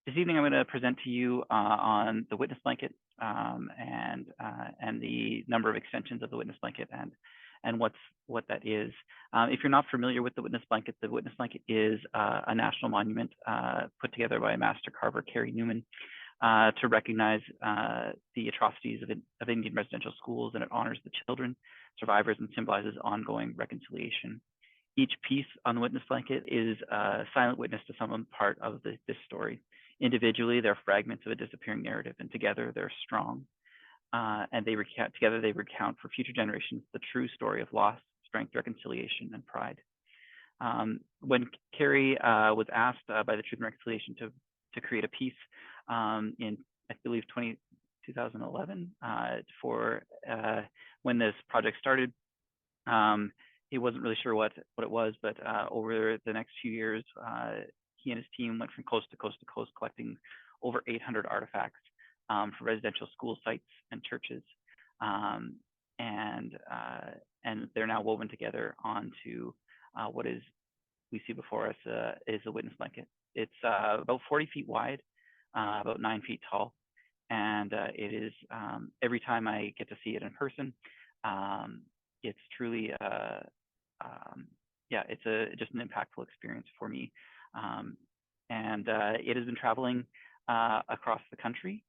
This evening, I'm going to present to you on the witness blanket and the number of extensions of the witness blanket and what that is. If you're not familiar with the witness blanket is a national monument put together by master carver Carrie Newman to recognize the atrocities of Indian residential schools, and it honors the children, survivors, and symbolizes ongoing reconciliation. Each piece on the witness blanket is a silent witness to some part of this story. Individually, they're fragments of a disappearing narrative, and together they're strong. And together they recount for future generations the true story of loss, strength, reconciliation, and pride. When Carrie was asked by the Truth and Reconciliation to create a piece in, I believe, 2011 for when this project started, he wasn't really sure what it was, but over the next few years, he and his team went from coast to coast to coast, collecting over 800 artifacts for residential school sites and churches, and they're now woven together onto what we see before us is a witness blanket. It's about 40 feet wide, about 9 feet tall, and it is every time I get to see it in person, it's truly it's just an impactful experience for me. And it has been traveling across the country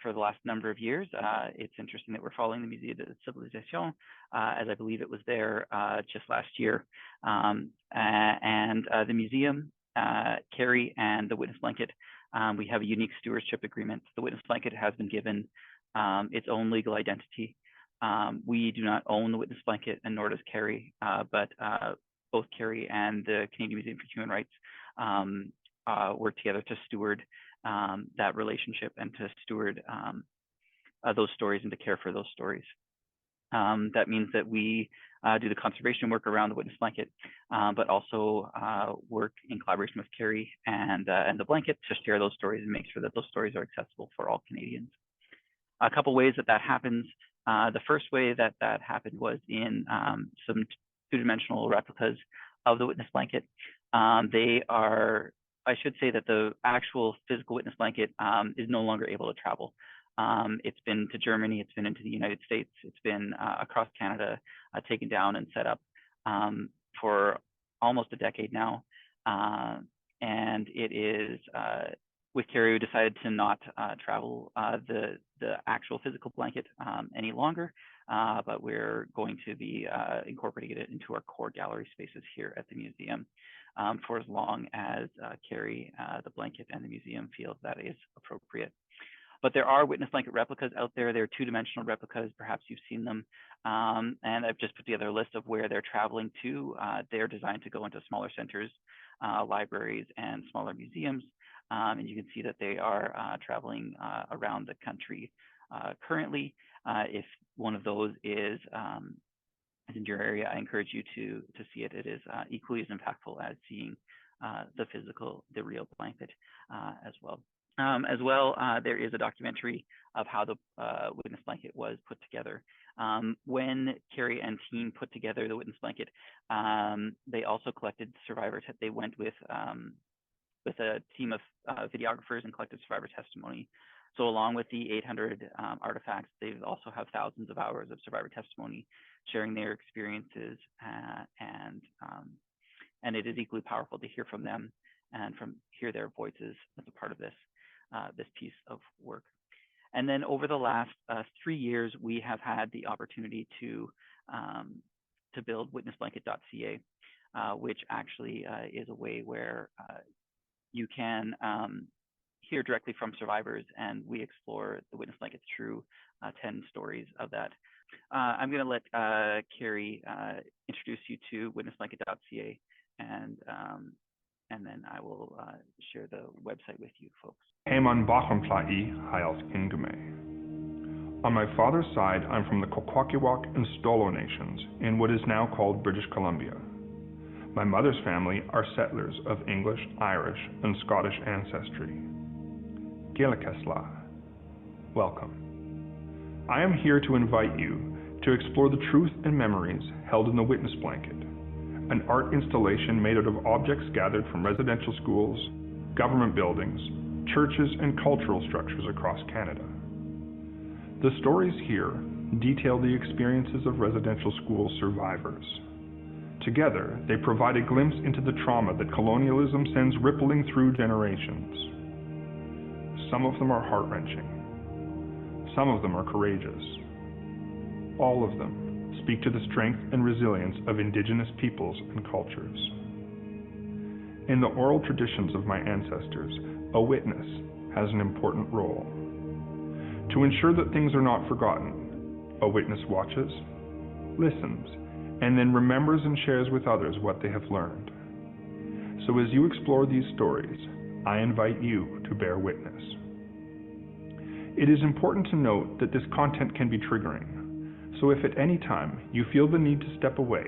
for the last number of years. It's interesting that we're following the Musée de Civilisation, as I believe it was there just last year. And the museum, Carrie, and the witness blanket, we have a unique stewardship agreement. The witness blanket has been given its own legal identity. We do not own the witness blanket, and nor does Carrie, but both Carrie and the Canadian Museum for Human Rights work together to steward that relationship and to steward those stories and to care for those stories. That means that we do the conservation work around the witness blanket, but also work in collaboration with Carrie and the blanket to share those stories and make sure that those stories are accessible for all Canadians. A couple ways that happens. The first way that happened was in some two-dimensional replicas of the witness blanket. I should say that the actual physical witness blanket is no longer able to travel. It's been to Germany, it's been into the United States, it's been across Canada, taken down and set up for almost a decade now. And it is, with Carrie, we decided to not travel the actual physical blanket any longer, but we're going to be incorporating it into our core gallery spaces here at the museum for as long as Carrie, the blanket, and the museum feel that is appropriate. But there are witness blanket replicas out there. They're two-dimensional replicas. Perhaps you've seen them. And I've just put together a list of where they're traveling to. They're designed to go into smaller centers, libraries, and smaller museums. And you can see that they are traveling around the country currently. If one of those is in your area, I encourage you to see it. It is equally as impactful as seeing the real blanket as well. There is a documentary of how the witness blanket was put together. When Carrie and team put together the witness blanket, they also collected survivors. They went with a team of videographers and collected survivor testimony. So along with the 800 artifacts, they also have thousands of hours of survivor testimony sharing their experiences, and it is equally powerful to hear from them and hear their voices as a part of this piece of work. And then over the last 3 years, we have had the opportunity to build Witnessblanket.ca, which actually is a way where you can hear directly from survivors, and we explore the witness blanket through 10 stories of that. I'm going to let Carrie introduce you to Witnessblanket.ca, and then I will share the website with you folks. On my father's side, I'm from the Kwakwaka'wakw and Stolo nations in what is now called British Columbia. My mother's family are settlers of English, Irish, and Scottish ancestry. Gilakesla, welcome. I am here to invite you to explore the truth and memories held in the witness blanket, an art installation made out of objects gathered from residential schools, government buildings, churches, and cultural structures across Canada. The stories here detail the experiences of residential school survivors. Together, they provide a glimpse into the trauma that colonialism sends rippling through generations. Some of them are heart-wrenching. Some of them are courageous. All of them speak to the strength and resilience of Indigenous peoples and cultures. In the oral traditions of my ancestors, a witness has an important role. To ensure that things are not forgotten, a witness watches, listens, and then remembers and shares with others what they have learned. So as you explore these stories, I invite you to bear witness. It is important to note that this content can be triggering, so if at any time you feel the need to step away,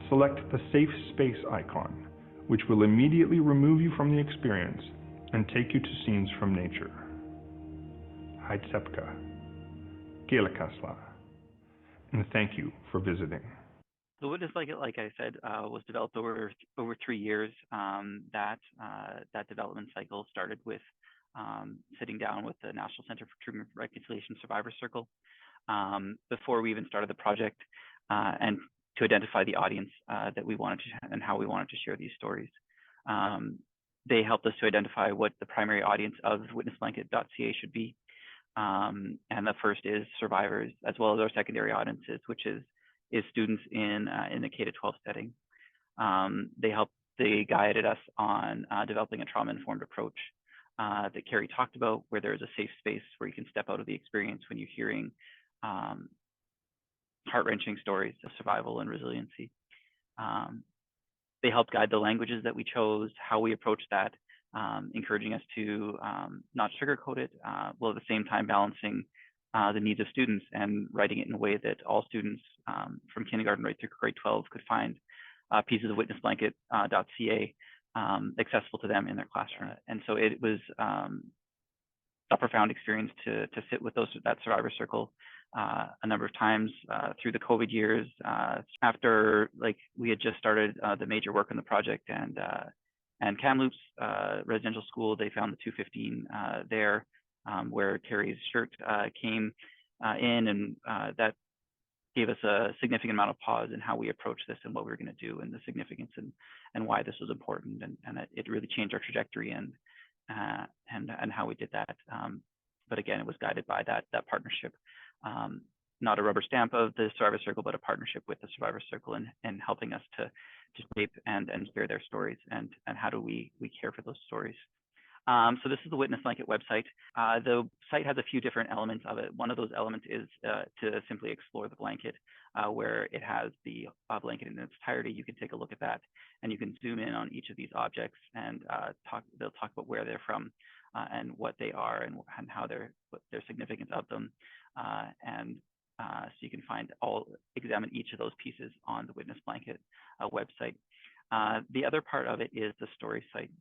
select the Safe Space icon, which will immediately remove you from the experience and take you to scenes from nature. Haitsepka, Gilakasla, and thank you for visiting. The Witnessblanket, like I said, was developed over 3 years. That development cycle started with sitting down with the National Center for Truth and Reconciliation Survivor Circle before we even started the project, and to identify the audience that we wanted to and how we wanted to share these stories. They helped us to identify what the primary audience of Witnessblanket.ca should be. And the first is survivors, as well as our secondary audiences, which is students in the K-12 setting. They guided us on developing a trauma-informed approach that Carrie talked about, where there is a safe space where you can step out of the experience when you're hearing heart-wrenching stories of survival and resiliency. They helped guide the languages that we chose, how we approached that, encouraging us to not sugarcoat it, while at the same time balancing the needs of students and writing it in a way that all students from kindergarten right through grade 12 could find pieces of Witnessblanket.ca accessible to them in their classroom. And so it was a profound experience to sit with that survivor circle a number of times through the COVID years. After we had just started the major work on the project, and Kamloops residential school, they found the 215 there, where Carrie's shirt came in, and that gave us a significant amount of pause in how we approached this and what we were going to do, and the significance and why this was important, and it really changed our trajectory and how we did that. But again, it was guided by that partnership, not a rubber stamp of the Survivor Circle, but a partnership with the Survivor Circle and helping us to shape and share their stories, and how do we care for those stories. So this is the Witnessblanket website. The site has a few different elements of it. One of those elements is to simply explore the blanket, where it has the blanket in its entirety. You can take a look at that, and you can zoom in on each of these objects, and they'll talk about where they're from, and what they are, and how their significance of them. So you can examine each of those pieces on the Witnessblanket website. The other part of it is the story site.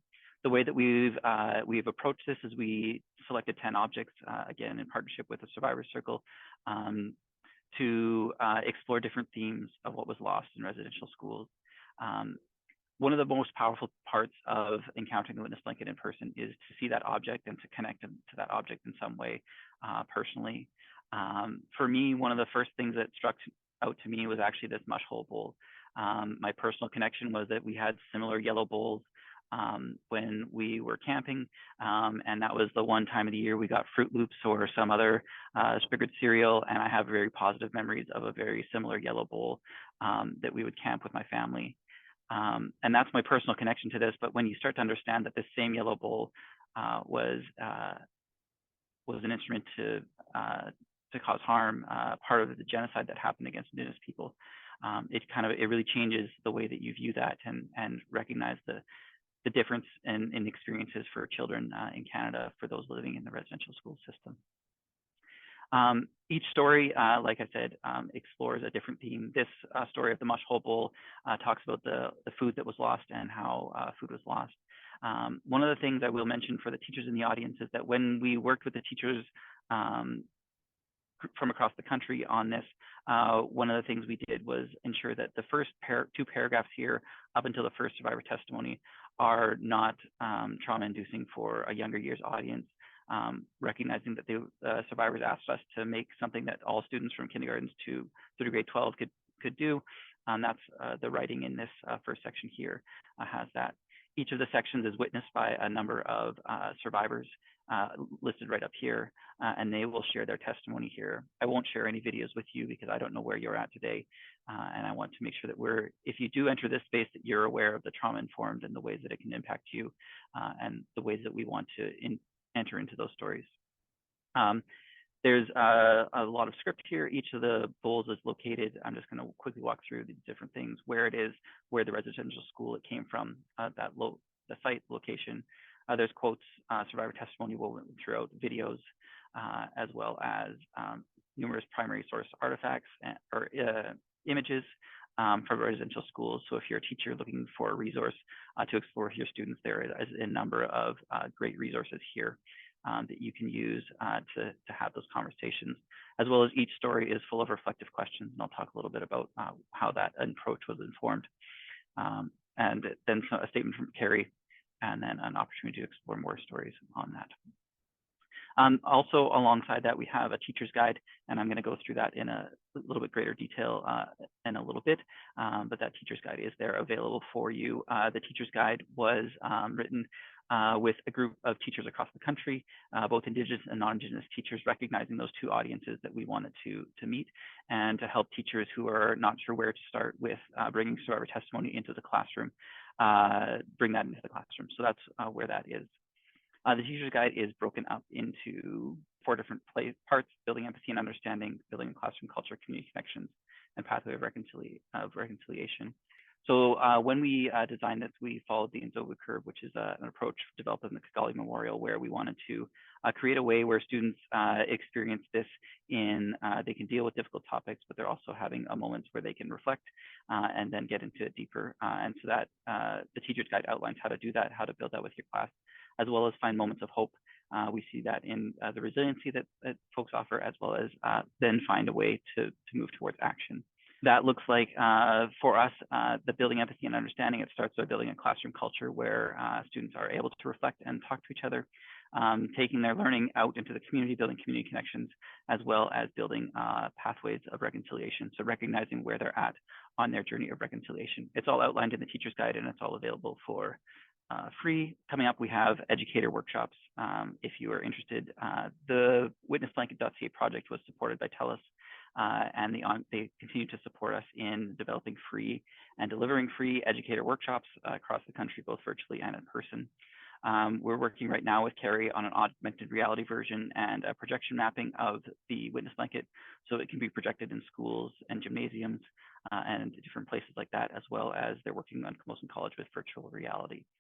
The way that we've approached this is we selected 10 objects, again in partnership with the Survivor Circle, to explore different themes of what was lost in residential schools. One of the most powerful parts of encountering the Witnessblanket in person is to see that object and to connect them to that object in some way personally. For me, one of the first things that struck out to me was actually this mush hole bowl. My personal connection was that we had similar yellow bowls when we were camping, and that was the one time of the year we got Fruit Loops or some other Spigot cereal, and I have very positive memories of a very similar yellow bowl that we would camp with my family. And that's my personal connection to this. But when you start to understand that this same yellow bowl was an instrument to cause harm, part of the genocide that happened against Indigenous people, it really changes the way that you view that and recognize the difference in experiences for children in Canada for those living in the residential school system. Each story, like I said, explores a different theme. This story of the mush hole bowl talks about the food that was lost and how food was lost. One of the things I will mention for the teachers in the audience is that when we worked with the teachers from across the country on this. One of the things we did was ensure that the first two paragraphs here, up until the first survivor testimony, are not trauma-inducing for a younger years audience, recognizing that the survivors asked us to make something that all students from kindergartens to through grade 12 could do. That's the writing in this first section here has that. Each of the sections is witnessed by a number of survivors listed right up here, and they will share their testimony here. I won't share any videos with you because I don't know where you're at today, and I want to make sure that if you do enter this space, that you're aware of the trauma-informed and the ways that it can impact you, and the ways that we want to enter into those stories. There's a lot of script here. Each of the bowls is located. I'm just going to quickly walk through the different things, where it is, where the residential school it came from, the site location. There's quotes, survivor testimony woven throughout videos, as well as numerous primary source artifacts or images from residential schools. So if you're a teacher looking for a resource to explore with your students, there is a number of great resources here that you can use to have those conversations, as well as each story is full of reflective questions. And I'll talk a little bit about how that approach was informed. And then a statement from Carrie, and then an opportunity to explore more stories on that. Also, alongside that, we have a teacher's guide, and I'm going to go through that in a little bit greater detail in a little bit, but that teacher's guide is there available for you. The teacher's guide was written with a group of teachers across the country, both Indigenous and non-Indigenous teachers, recognizing those two audiences that we wanted to meet, and to help teachers who are not sure where to start with bringing survivor testimony into the classroom, bring that into the classroom. So that's where that is. The teacher's guide is broken up into 4 different parts: building empathy and understanding, building classroom culture, community connections, and pathway of reconciliation. So when we designed this, we followed the Nzovu curve, which is an approach developed in the Kigali Memorial, where we wanted to create a way where students experience this in, they can deal with difficult topics, but they're also having moments where they can reflect and then get into it deeper. And so that the teacher's guide outlines how to do that, how to build that with your class, as well as find moments of hope. We see that in the resiliency that folks offer, as well as then find a way to move towards action. That looks like, for us, the building empathy and understanding. It starts by building a classroom culture where students are able to reflect and talk to each other, taking their learning out into the community, building community connections, as well as building pathways of reconciliation. So recognizing where they're at on their journey of reconciliation. It's all outlined in the teacher's guide, and it's all available for free. Coming up, we have educator workshops. If you are interested, the Witnessblanket.ca project was supported by TELUS, and they continue to support us in developing free and delivering free educator workshops across the country, both virtually and in person. We're working right now with Carrie on an augmented reality version and a projection mapping of the Witness Blanket, so it can be projected in schools and gymnasiums and different places like that, as well as they're working on Camosun College with virtual reality.